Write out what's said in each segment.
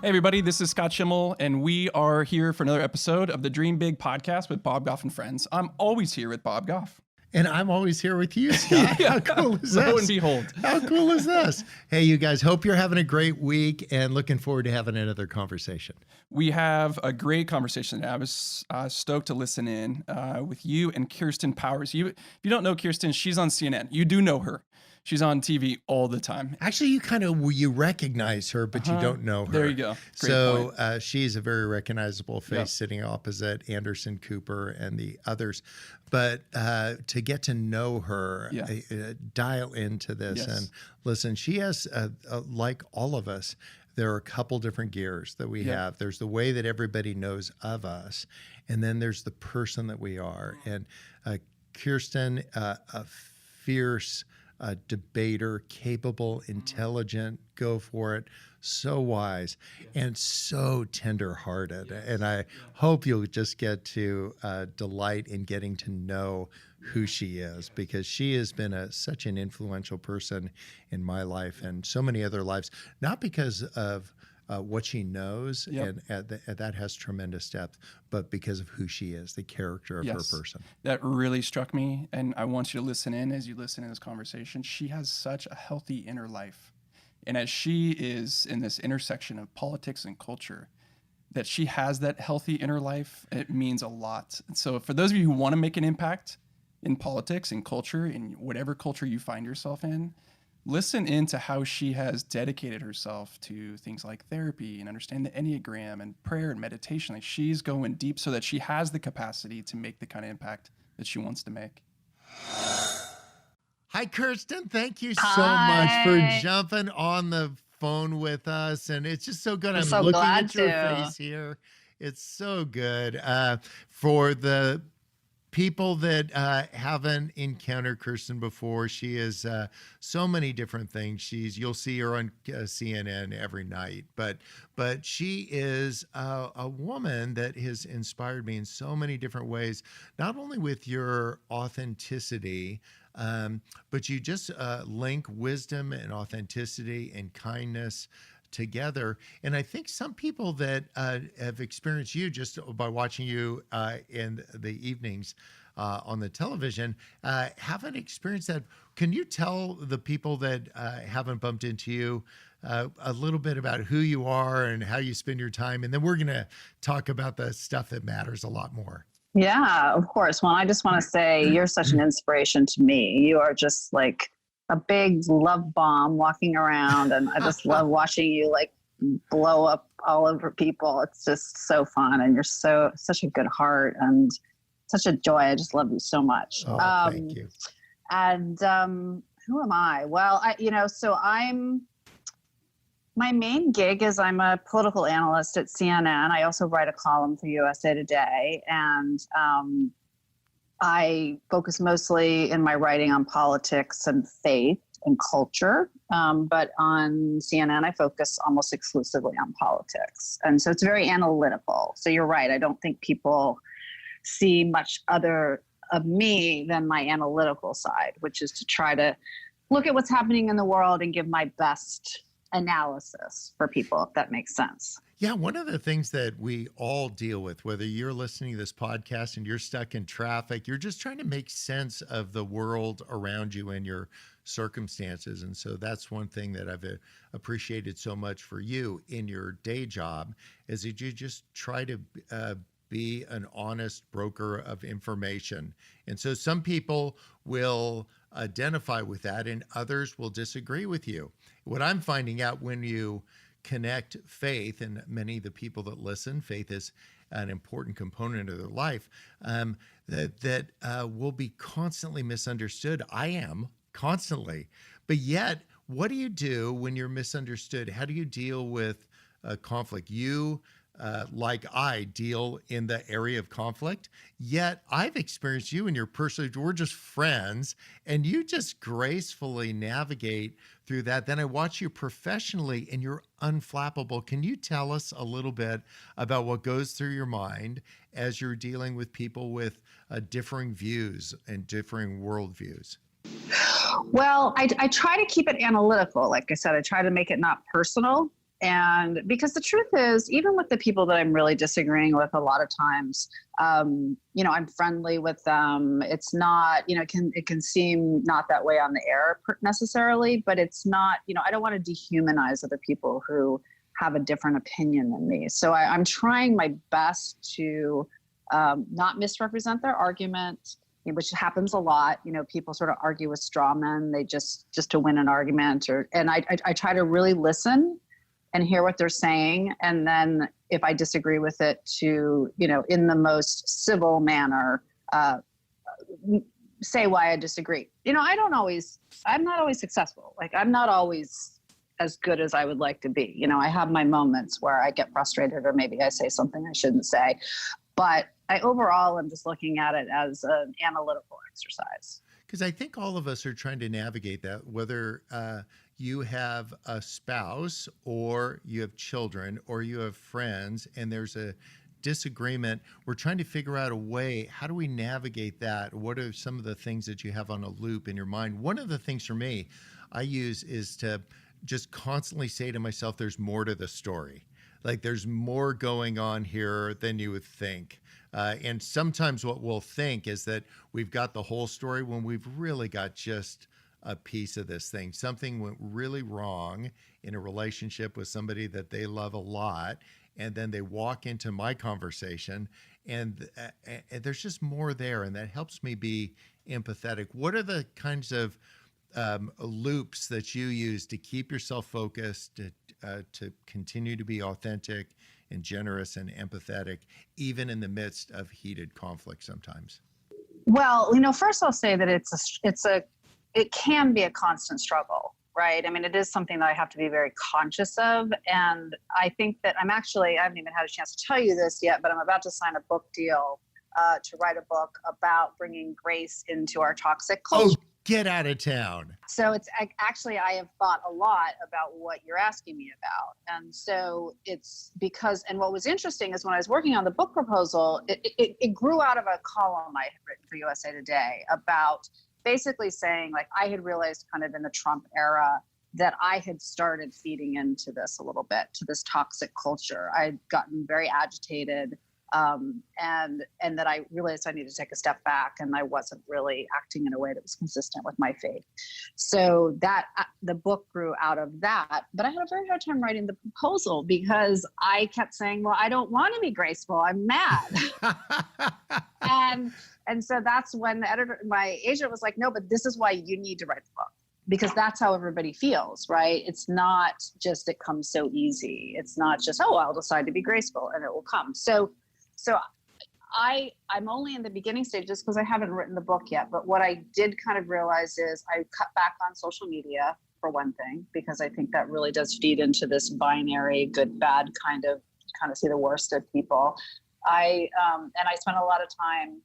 Hey everybody, this is Scott Schimmel, and we are here for another episode of the Dream Big podcast with Bob Goff and Friends. I'm always here with Bob Goff. And I'm always here with you, Scott. Yeah. How cool is Lo this? and behold. How cool is this? Hey, you guys, hope you're having a great week and looking forward to having another conversation. We have a great conversation. I was stoked to listen in with you and Kirsten Powers. If you don't know Kirsten, she's on CNN. You do know her. She's on TV all the time. Actually, you recognize her, but you don't know her. There you go. Great so she's a very recognizable face, Yep. sitting opposite Anderson Cooper and the others. But to get to know her, dial into this and listen. She has, like all of us, there are a couple different gears that we have. There's the way that everybody knows of us, and then there's the person that we are. And Kirsten, a fierce debater, capable, intelligent, go for it, so wise, and so tender-hearted. And I hope you'll just get to delight in getting to know who she is, because she has been such an influential person in my life and so many other lives, not because of what she knows, and that has tremendous depth, but because of who she is, the character of her person. That really struck me, and I want you to listen in as you listen to this conversation. She has such a healthy inner life, and as she is in this intersection of politics and culture, that she has that healthy inner life, it means a lot. And so for those of you who want to make an impact in politics and culture, in whatever culture you find yourself in, listen into how she has dedicated herself to things like therapy and understand the Enneagram and prayer and meditation. Like, she's going deep so that she has the capacity to make the kind of impact that she wants to make. Hi, Kirsten. Thank you so much for jumping on the phone with us. And it's just so good. I'm so looking glad at your to. face here. It's so good. For the people that haven't encountered Kirsten before, she is so many different things. You'll see her on CNN every night, but she is a woman that has inspired me in so many different ways, not only with your authenticity, but you just link wisdom and authenticity and kindness together. And I think some people that have experienced you just by watching you in the evenings on the television haven't experienced that. Can you tell the people that haven't bumped into you a little bit about who you are and how you spend your time? And then we're going to talk about the stuff that matters a lot more. Yeah, of course. Well, I just want to say you're such an inspiration to me. You are just like a big love bomb walking around, and I just love watching you like blow up all over people. It's just so fun, and you're such a good heart and such a joy. I just love you so much. Oh, thank you. And who am I? Well, my main gig is I'm a political analyst at CNN. I also write a column for USA Today, and I focus mostly in my writing on politics and faith and culture. But on CNN, I focus almost exclusively on politics. And so it's very analytical. So you're right. I don't think people see much other of me than my analytical side, which is to try to look at what's happening in the world and give my best analysis for people, if that makes sense. Yeah, one of the things that we all deal with, whether you're listening to this podcast and you're stuck in traffic, you're just trying to make sense of the world around you and your circumstances. And so that's one thing that I've appreciated so much for you in your day job, is that you just try to be an honest broker of information. And so some people will identify with that and others will disagree with you. What I'm finding out when you connect faith, and many of the people that listen, faith is an important component of their life, that will be constantly misunderstood. I am constantly. But yet, what do you do when you're misunderstood? How do you deal with conflict? You, like I, deal in the area of conflict, yet I've experienced you in your personal, we're just friends, and you just gracefully navigate through that. Then I watch you professionally and you're unflappable. Can you tell us a little bit about what goes through your mind as you're dealing with people with differing views and differing worldviews? Well, I try to keep it analytical. Like I said, I try to make it not personal. And because the truth is, even with the people that I'm really disagreeing with a lot of times, I'm friendly with them. It's not, it can seem not that way on the air necessarily, but it's not, I don't want to dehumanize other people who have a different opinion than me. So I'm trying my best to not misrepresent their argument, which happens a lot. People sort of argue with straw men. They just to win an argument, and I try to really listen and hear what they're saying. And then if I disagree with it, to, in the most civil manner, say why I disagree. I'm not always successful. Like, I'm not always as good as I would like to be. I have my moments where I get frustrated, or maybe I say something I shouldn't say, but I overall am just looking at it as an analytical exercise. Because I think all of us are trying to navigate that, whether you have a spouse or you have children or you have friends and there's a disagreement. We're trying to figure out a way, how do we navigate that? What are some of the things that you have on a loop in your mind? One of the things for me I use is to just constantly say to myself, there's more to the story. Like, there's more going on here than you would think. And sometimes what we'll think is that we've got the whole story when we've really got just a piece of this thing. Something went really wrong in a relationship with somebody that they love a lot, and then they walk into my conversation, and there's just more there, and that helps me be empathetic. What are the kinds of loops that you use to keep yourself focused, to continue to be authentic and generous and empathetic, even in the midst of heated conflict sometimes? Well, first I'll say that it can be a constant struggle, right? I mean, it is something that I have to be very conscious of. And I think that I haven't even had a chance to tell you this yet, but I'm about to sign a book deal to write a book about bringing grace into our toxic culture. Oh, get out of town. So I have thought a lot about what you're asking me about. And so it's because, and what was interesting is when I was working on the book proposal, it grew out of a column I had written for USA Today about basically saying, like, I had realized kind of in the Trump era that I had started feeding into this a little bit, to this toxic culture. I'd gotten very agitated. And that I realized I needed to take a step back, and I wasn't really acting in a way that was consistent with my faith. So that the book grew out of that. But I had a very hard time writing the proposal because I kept saying, well, I don't want to be graceful. I'm mad. and so that's when my agent was like, no, but this is why you need to write the book. Because that's how everybody feels, right? It's not just, it comes so easy. It's not just, oh, I'll decide to be graceful and it will come. So I'm only in the beginning stages because I haven't written the book yet. But what I did kind of realize is I cut back on social media, for one thing, because I think that really does feed into this binary good, bad kind of see the worst of people. And I spent a lot of time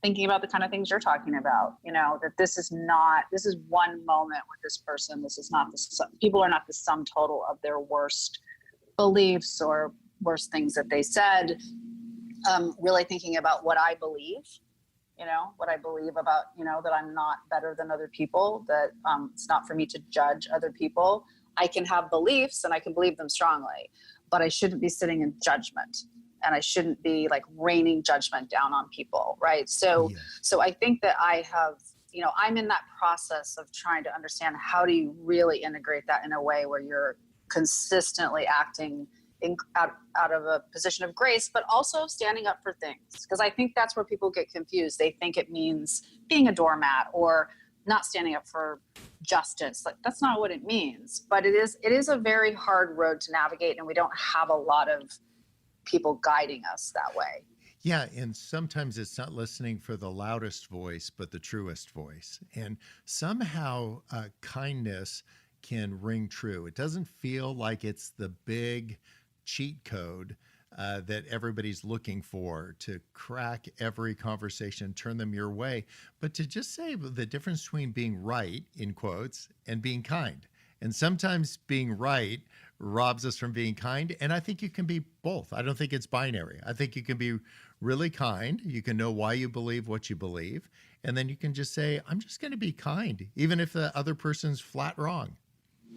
thinking about the kind of things you're talking about, that this is one moment with this person. This is not people are not the sum total of their worst beliefs or worst things that they said. Really thinking about what I believe, what I believe about, that I'm not better than other people, that it's not for me to judge other people. I can have beliefs and I can believe them strongly, but I shouldn't be sitting in judgment, and I shouldn't be like raining judgment down on people. Right. So I think that I have, I'm in that process of trying to understand, how do you really integrate that in a way where you're consistently acting out of a position of grace, but also standing up for things. Because I think that's where people get confused. They think it means being a doormat or not standing up for justice. Like, that's not what it means. But it is a very hard road to navigate, and we don't have a lot of people guiding us that way. Yeah, and sometimes it's not listening for the loudest voice, but the truest voice. And somehow kindness can ring true. It doesn't feel like it's the big cheat code that everybody's looking for to crack every conversation, turn them your way, but to just say the difference between being right, in quotes, and being kind. And sometimes being right robs us from being kind. And I think you can be both. I don't think it's binary. I think you can be really kind. You can know why you believe what you believe. And then you can just say, I'm just going to be kind, even if the other person's flat wrong.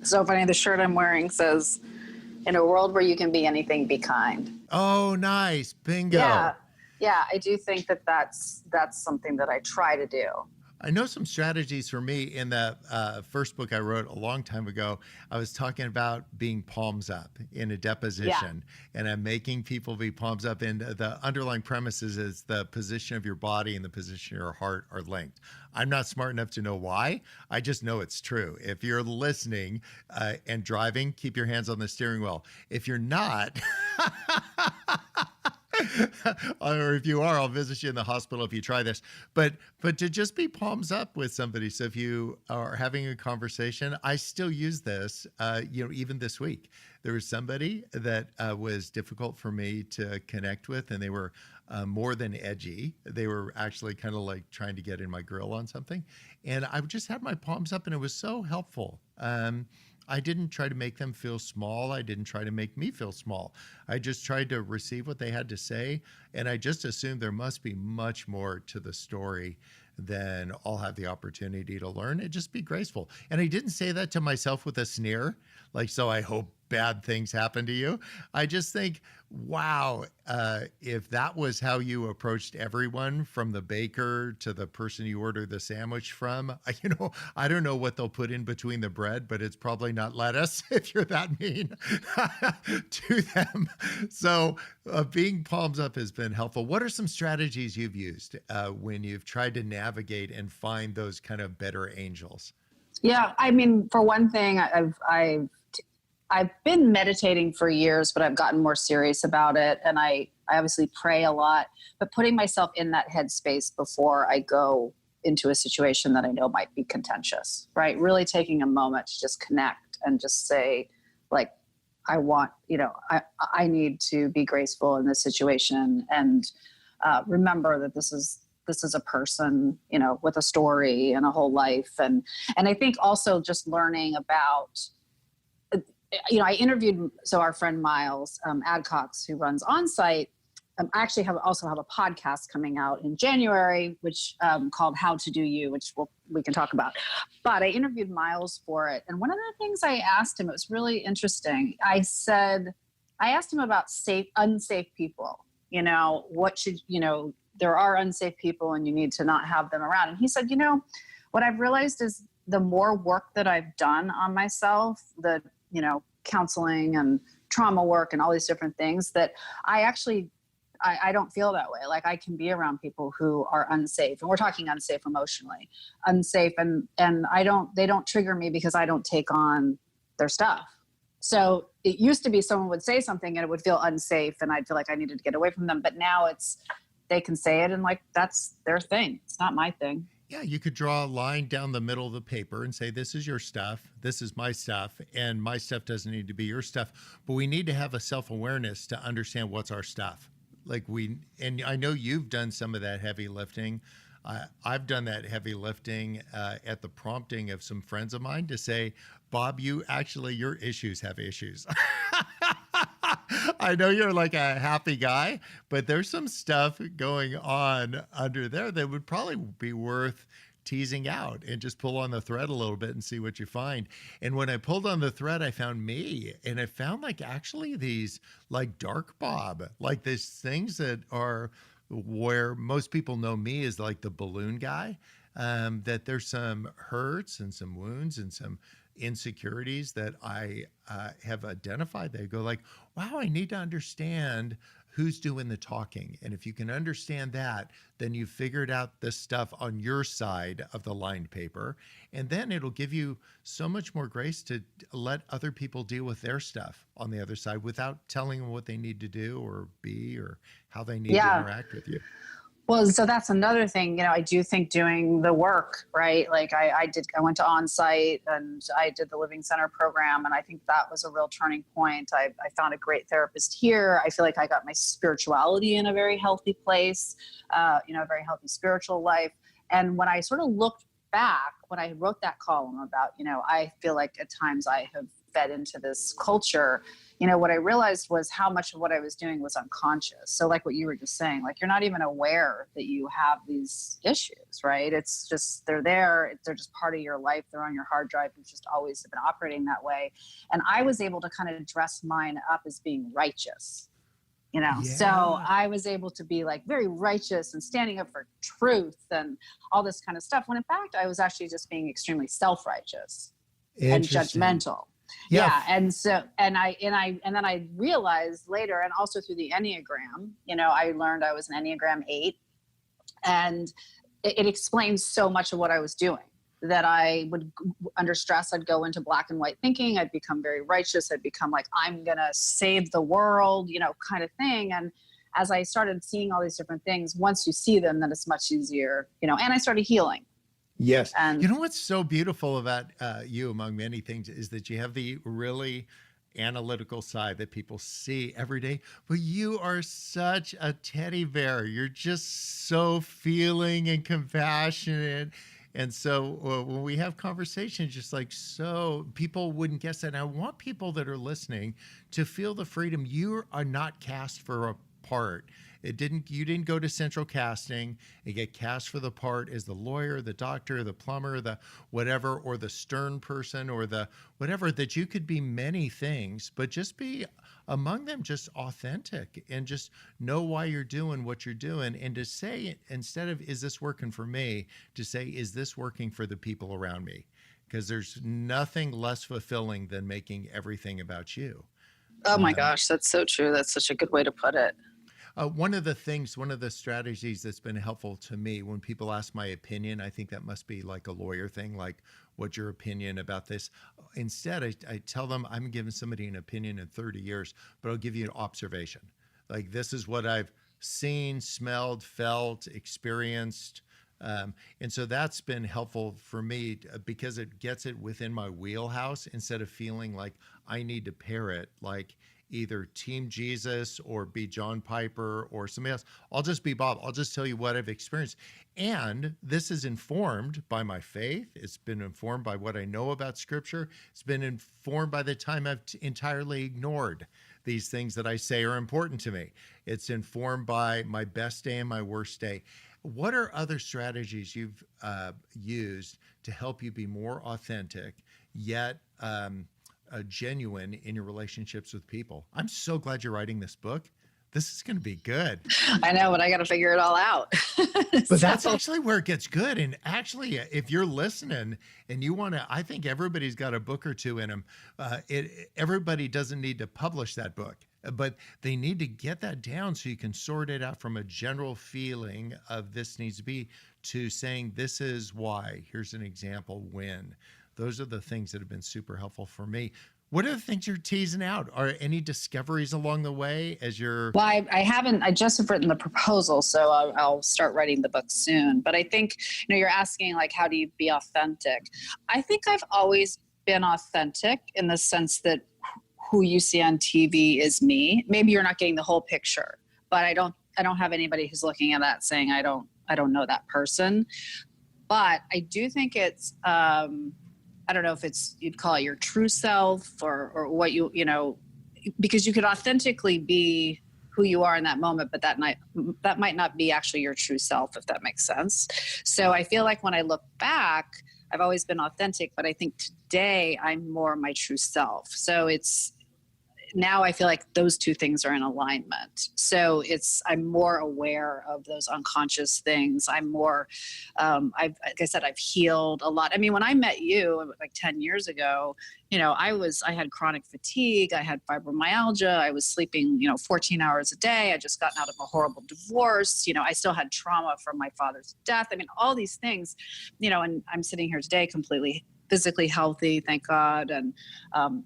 So funny. The shirt I'm wearing says, In a world where you can be anything, be kind. Oh, nice. Bingo. Yeah, I do think that that's something that I try to do. I know some strategies for me. In the first book I wrote a long time ago, I was talking about being palms up in a deposition, and I'm making people be palms up. And the underlying premises is the position of your body and the position of your heart are linked. I'm not smart enough to know why. I just know it's true. If you're listening and driving, keep your hands on the steering wheel. If you're not, or if you are, I'll visit you in the hospital if you try this. But to just be palms up with somebody. So if you are having a conversation, I still use this. Even this week, there was somebody that was difficult for me to connect with, and they were more than edgy. They were actually kind of like trying to get in my grill on something, and I just had my palms up, and it was so helpful. I didn't try to make them feel small. I didn't try to make me feel small. I just tried to receive what they had to say. And I just assumed there must be much more to the story than I'll have the opportunity to learn, and just be graceful. And I didn't say that to myself with a sneer, like, so I hope bad things happen to you. I just think, wow, if that was how you approached everyone, from the baker to the person you ordered the sandwich from, I don't know what they'll put in between the bread, but it's probably not lettuce if you're that mean to them. So being palms up has been helpful. What are some strategies you've used when you've tried to navigate and find those kind of better angels? Yeah, I mean, for one thing, I've been meditating for years, but I've gotten more serious about it. And I obviously pray a lot, but putting myself in that headspace before I go into a situation that I know might be contentious, right? Really taking a moment to just connect and just say, like, I need to be graceful in this situation, and remember that this is a person, with a story and a whole life. And I think also just learning about, I interviewed, our friend Miles Adcox, who runs Onsite. I actually also have a podcast coming out in January, which called How to Do You, which we can talk about. But I interviewed Miles for it. And one of the things I asked him, it was really interesting. I asked him about unsafe people. There are unsafe people and you need to not have them around. And he said, what I've realized is the more work that I've done on myself, counseling and trauma work and all these different things, that I don't feel that way. Like, I can be around people who are unsafe, and we're talking unsafe emotionally, unsafe. And they don't trigger me because I don't take on their stuff. So it used to be someone would say something and it would feel unsafe and I'd feel like I needed to get away from them. But now they can say it and, like, that's their thing. It's not my thing. Yeah, you could draw a line down the middle of the paper and say, this is your stuff, this is my stuff, and my stuff doesn't need to be your stuff. But we need to have a self-awareness to understand what's our stuff. And I know you've done some of that heavy lifting. I've done that heavy lifting at the prompting of some friends of mine to say, Bob, your issues have issues. I know you're like a happy guy, but there's some stuff going on under there that would probably be worth teasing out, and just pull on the thread a little bit and see what you find. And when I pulled on the thread, I found me, and I found actually these dark Bob, these things that are where most people know me as the balloon guy, that there's some hurts and some wounds and some insecurities that I have identified. They go wow, I need to understand who's doing the talking. And if you can understand that, then you've figured out the stuff on your side of the lined paper. And then it'll give you so much more grace to let other people deal with their stuff on the other side without telling them what they need to do or be or how they need to interact with you. Well, so that's another thing, I do think doing the work, right? I went to Onsite and I did the Living Center program. And I think that was a real turning point. I found a great therapist here. I feel like I got my spirituality in a very healthy place, a very healthy spiritual life. And when I sort of looked back, when I wrote that column about, I feel like at times I have fed into this culture, what I realized was how much of what I was doing was unconscious. So like what you were just saying, like you're not even aware that you have these issues, right? It's just, they're there. They're just part of your life. They're on your hard drive. You've just always been operating that way. And I was able to kind of dress mine up as being righteous. So I was able to be like very righteous and standing up for truth and all this kind of stuff. When in fact, I was actually just being extremely self-righteous and judgmental. Yeah. And so, and then I realized later, and also through the Enneagram, I learned I was an Enneagram 8, and it explains so much of what I was doing. That I would, under stress, I'd go into black and white thinking. I'd become very righteous. I'd become like, I'm going to save the world, kind of thing. And as I started seeing all these different things, once you see them, then it's much easier, and I started healing. Yes. And you know what's so beautiful about you, among many things, is that you have the really analytical side that people see every day, but you are such a teddy bear. You're just so feeling and compassionate. And so when we have conversations, just like, so people wouldn't guess that. And I want people that are listening to feel the freedom. You are not cast for a part. You didn't go to central casting and get cast for the part as the lawyer, the doctor, the plumber, the whatever, or the stern person, or the whatever, that you could be many things, but just be among them, just authentic, and just know why you're doing what you're doing. And to say, instead of, is this working for me, to say, is this working for the people around me? Because there's nothing less fulfilling than making everything about you. oh my gosh, that's so true. That's such a good way to put it. One of the strategies that's been helpful to me when people ask my opinion, I think that must be like a lawyer thing, like, what's your opinion about this? Instead, I tell them I'm giving somebody an opinion in 30 years, but I'll give you an observation. Like, this is what I've seen, smelled, felt, experienced. And so that's been helpful for me because it gets it within my wheelhouse instead of feeling like I need to parrot like either Team Jesus or be John Piper or somebody else. I'll just be Bob. I'll just tell you what I've experienced. And this is informed by my faith. It's been informed by what I know about Scripture. It's been informed by the time I've entirely ignored these things that I say are important to me. It's informed by my best day and my worst day. What are other strategies you've used to help you be more authentic, yet genuine in your relationships with people? I'm so glad you're writing this book. This is going to be good. I know, but I got to figure it all out. But that's actually where it gets good. And actually, if you're listening and you want to, I think everybody's got a book or two in them. Everybody doesn't need to publish that book, but they need to get that down so you can sort it out from a general feeling of this needs to be to saying, this is why. Here's an example when. Those are the things that have been super helpful for me. What are the things you're teasing out? Are any discoveries along the way as you're... Well, I just have written the proposal, so I'll start writing the book soon. But I think, you're asking like, how do you be authentic? I think I've always been authentic in the sense that who you see on TV is me. Maybe you're not getting the whole picture, but I don't have anybody who's looking at that saying, I don't know that person. But I do think it's, I don't know if you'd call it your true self or what because you could authentically be who you are in that moment, but that might not be actually your true self, if that makes sense. So I feel like when I look back, I've always been authentic, but I think today I'm more my true self. So now I feel like those two things are in alignment. So I'm more aware of those unconscious things. I'm more, like I said, I've healed a lot. I mean, when I met you like 10 years ago, I had chronic fatigue. I had fibromyalgia. I was sleeping, 14 hours a day. I just gotten out of a horrible divorce. I still had trauma from my father's death. I mean, all these things, and I'm sitting here today completely physically healthy, thank God, and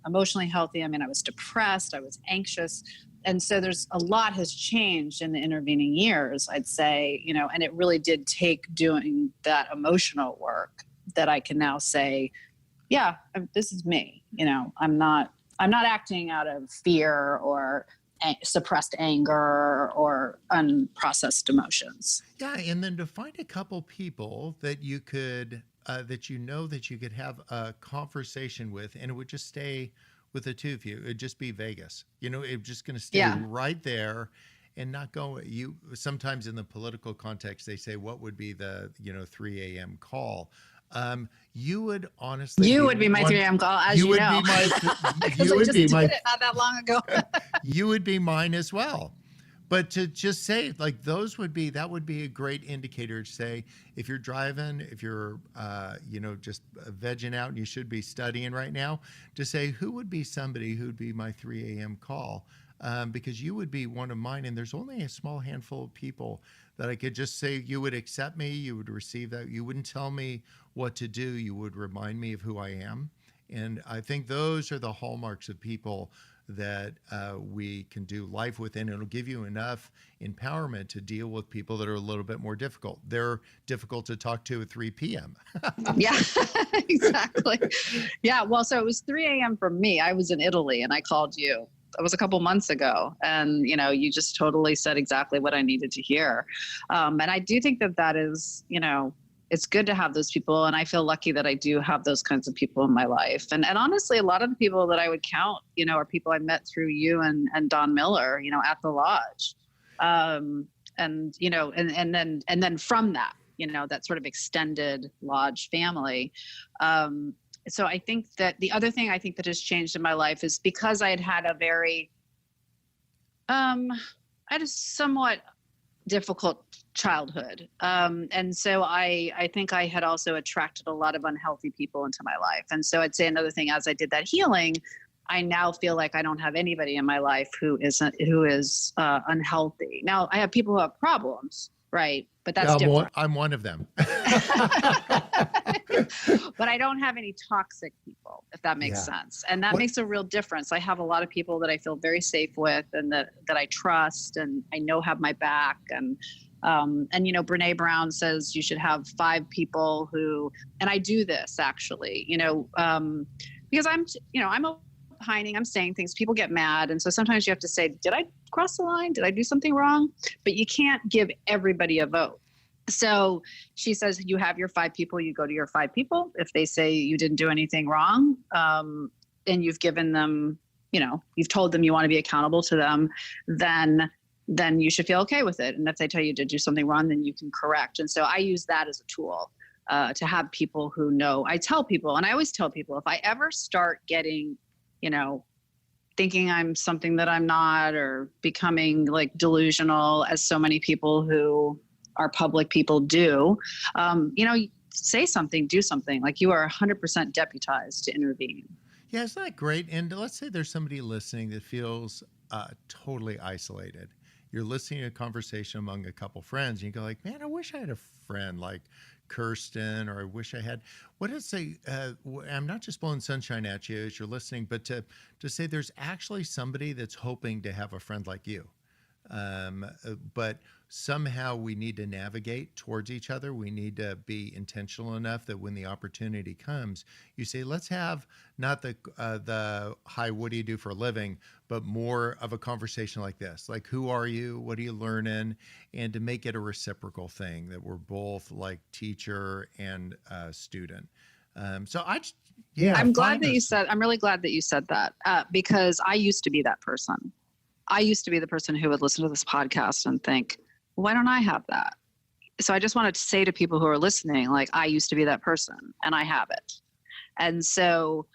emotionally healthy. I mean, I was depressed, I was anxious. And so there's a lot has changed in the intervening years, I'd say, and it really did take doing that emotional work that I can now say, yeah, this is me. I'm not acting out of fear or suppressed anger or unprocessed emotions. Yeah. And then to find a couple people that you could that you could have a conversation with, and it would just stay with the two of you, it'd just be Vegas. It's just going to stay Yeah. right there and not go. You sometimes in the political context, they say, what would be the 3 a.m. call? You would honestly, You would be my 3 a.m. call, as you you would know. be my, Because you I would just be did my, it not that long ago. you would be mine as well. But to just say, like, that would be a great indicator to say, if you're driving, if you're, just vegging out and you should be studying right now, to say, who would be somebody who'd be my 3 a.m. call? Because you would be one of mine. And there's only a small handful of people that I could just say, you would accept me, you would receive that. You wouldn't tell me what to do. You would remind me of who I am. And I think those are the hallmarks of people that we can do life with, and it'll give you enough empowerment to deal with people that are a little bit more difficult. They're difficult to talk to at 3 p.m. Yeah, exactly. Yeah, well, so it was 3 a.m. for me. I was in Italy and I called you. It was a couple months ago. And, you just totally said exactly what I needed to hear. And I do think that is, it's good to have those people. And I feel lucky that I do have those kinds of people in my life. And honestly, a lot of the people that I would count, are people I met through you and Don Miller, at the lodge. And then from that, that sort of extended lodge family. So I think that the other thing I think that has changed in my life is because I had a very, I had a somewhat difficult childhood. And so I think I had also attracted a lot of unhealthy people into my life. And so I'd say another thing, as I did that healing, I now feel like I don't have anybody in my life who is unhealthy. Now I have people who have problems, right? But that's different. I'm one of them. But I don't have any toxic people, if that makes sense. And that makes a real difference. I have a lot of people that I feel very safe with and that I trust and I know have my back. And Brene Brown says you should have 5 people who, and I do this actually, because I'm opining, I'm saying things, people get mad. And so sometimes you have to say, did I cross the line? Did I do something wrong? But you can't give everybody a vote. So she says, you have your 5 people, you go to your 5 people. If they say you didn't do anything wrong, and you've given them, you've told them you want to be accountable to them, then you should feel okay with it. And if they tell you to do something wrong, then you can correct. And so I use that as a tool to have people who know. I tell people, and I always tell people, if I ever start getting, thinking I'm something that I'm not, or becoming like delusional, as so many people who are public people do, say something, do something. Like, you are 100% deputized to intervene. Yeah, isn't that great? And let's say there's somebody listening that feels totally isolated. You're listening to a conversation among a couple friends, and you go like, man, I wish I had a friend like Kirsten, or I wish I had, what is say, I'm not just blowing sunshine at you as you're listening, but to say there's actually somebody that's hoping to have a friend like you. But somehow we need to navigate towards each other. We need to be intentional enough that when the opportunity comes, you say, let's have not the hi, what do you do for a living, but more of a conversation like this. Like, who are you? What are you learning? And to make it a reciprocal thing, that we're both like teacher and student. I'm really glad that you said that, because I used to be that person. I used to be the person who would listen to this podcast and think, why don't I have that? So I just wanted to say to people who are listening, like, I used to be that person and I have it. And so,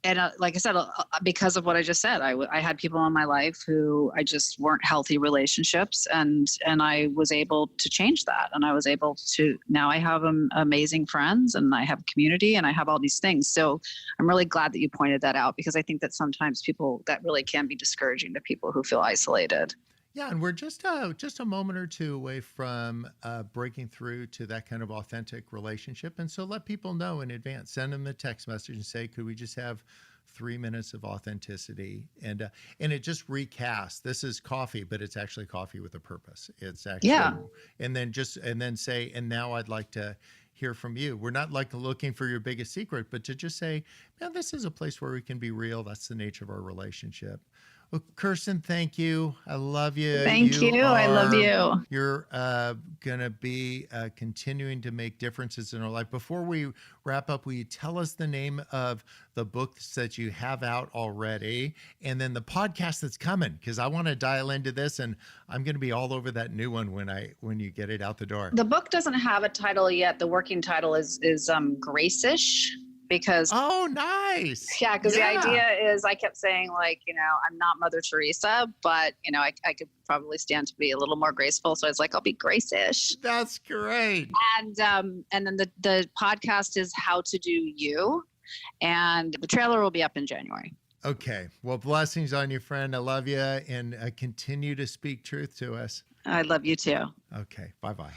and like I said, because of what I just said, I had people in my life who I just weren't healthy relationships, and I was able to change that. And I was able to, now I have amazing friends, and I have community, and I have all these things. So I'm really glad that you pointed that out, because I think that sometimes that really can be discouraging to people who feel isolated. Yeah, and we're just a moment or two away from breaking through to that kind of authentic relationship. And so let people know in advance. Send them a text message and say, could we just have 3 minutes of authenticity? And it just recasts. This is coffee, but it's actually coffee with a purpose. It's actually, and then say, and now I'd like to hear from you. We're not like looking for your biggest secret, but to just say, man, this is a place where we can be real. That's the nature of our relationship. Well, Kirsten, thank you. I love you. Thank you. I love you. You're going to be continuing to make differences in our life. Before we wrap up, will you tell us the name of the books that you have out already and then the podcast that's coming? Because I want to dial into this, and I'm going to be all over that new one when you get it out the door. The book doesn't have a title yet. The working title is Grace-ish. Because nice. Because the idea is I kept saying, like, I'm not Mother Teresa, but I could probably stand to be a little more graceful. So I was like, I'll be Grace-ish. That's great. And then the podcast is How to Do You, and the trailer will be up in January. Okay. Well, blessings on you, friend. I love you, and continue to speak truth to us. I love you too. Okay. Bye-bye.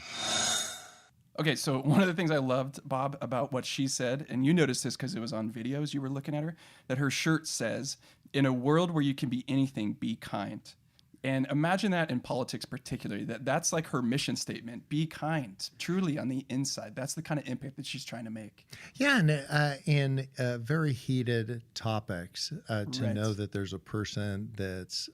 Okay, so one of the things I loved, Bob, about what she said, and you noticed this because it was on videos you were looking at her, that her shirt says, "In a world where you can be anything, be kind." And imagine that in politics particularly, that's like her mission statement: be kind, truly on the inside. That's the kind of impact that she's trying to make. Yeah, and in very heated topics, to know that there's a person that's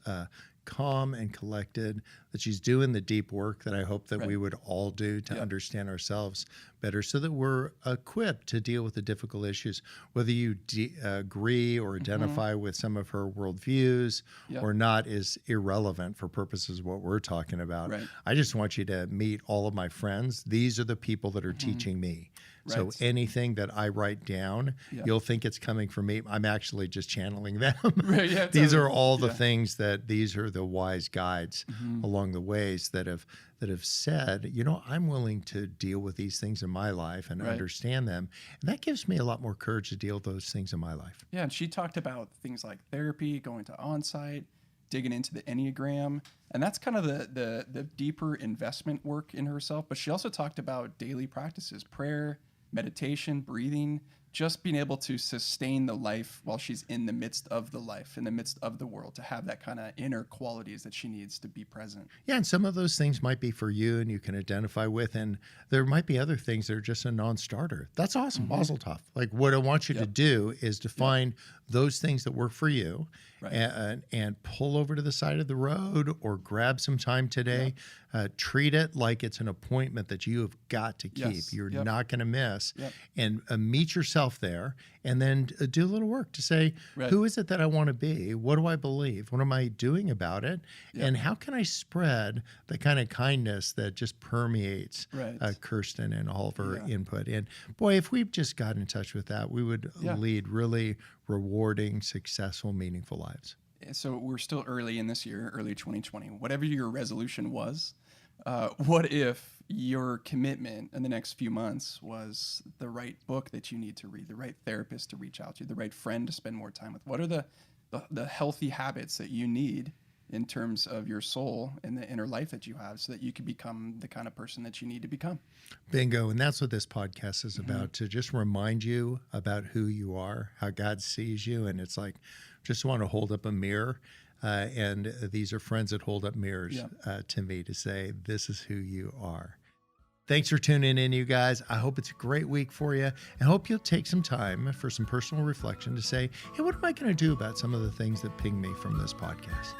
calm and collected, that she's doing the deep work that I hope that we would all do to understand ourselves better, so that we're equipped to deal with the difficult issues, whether you agree or identify with some of her worldviews or not is irrelevant for purposes of what we're talking about. Right. I just want you to meet all of my friends. These are the people that are teaching me. So anything that I write down, you'll think it's coming from me. I'm actually just channeling them. These are all the things these are the wise guides along the ways that have said, I'm willing to deal with these things in my life and understand them. And that gives me a lot more courage to deal with those things in my life. Yeah, and she talked about things like therapy, going to on-site, digging into the Enneagram. And that's kind of the deeper investment work in herself. But she also talked about daily practices, prayer, meditation, breathing, just being able to sustain the life while she's in the midst of the life, in the midst of the world, to have that kind of inner qualities that she needs to be present. Yeah, and some of those things might be for you and you can identify with, and there might be other things that are just a non-starter. That's awesome. Mazel tov. Like, what I want you to do is to find those things that work for you and pull over to the side of the road or grab some time today. Treat it like it's an appointment that you have got to keep. You're not going to miss. And meet yourself there, and then do a little work to say, who is it that I want to be? What do I believe? What am I doing about it? And how can I spread the kind of kindness that just permeates Kirsten and all of her input? And boy, if we just got in touch with that, we would lead really rewarding, successful, meaningful lives. So we're still early in this year, early 2020. Whatever your resolution was, what if your commitment in the next few months was the right book that you need to read, the right therapist to reach out to, the right friend to spend more time with? What are the healthy habits that you need in terms of your soul and the inner life that you have, so that you can become the kind of person that you need to become? Bingo. And that's what this podcast is about, to just remind you about who you are, how God sees you. And it's like, just want to hold up a mirror. And these are friends that hold up mirrors to me to say, this is who you are. Thanks for tuning in, you guys. I hope it's a great week for you. I hope you'll take some time for some personal reflection to say, hey, what am I going to do about some of the things that ping me from this podcast?